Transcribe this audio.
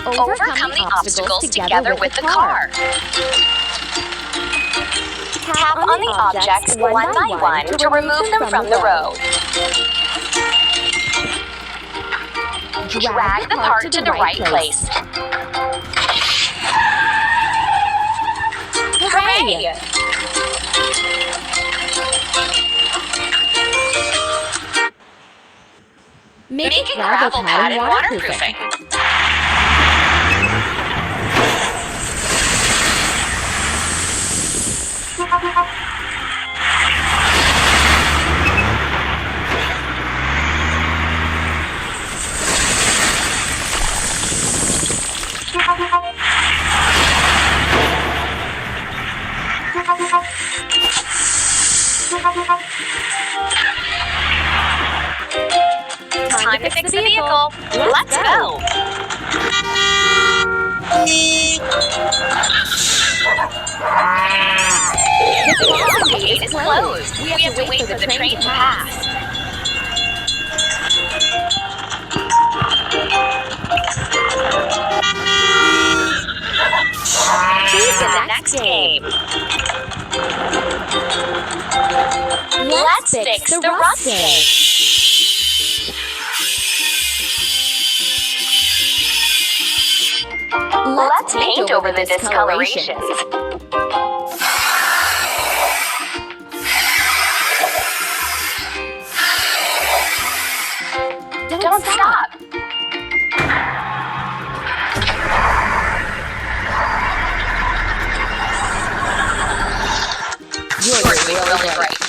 Overcome the obstacles together with the car. Tap on the objects one by one to remove them from the road. Drag the cart to the right place. Hooray! Make a gravel pad and waterproofing. Time to fix the vehicle. Let's go. The gate is closed. We have to wait for the train to pass. Choose the next game. Let's fix the rusting. Let's paint over the discolorations. Don't stop. You're really bright.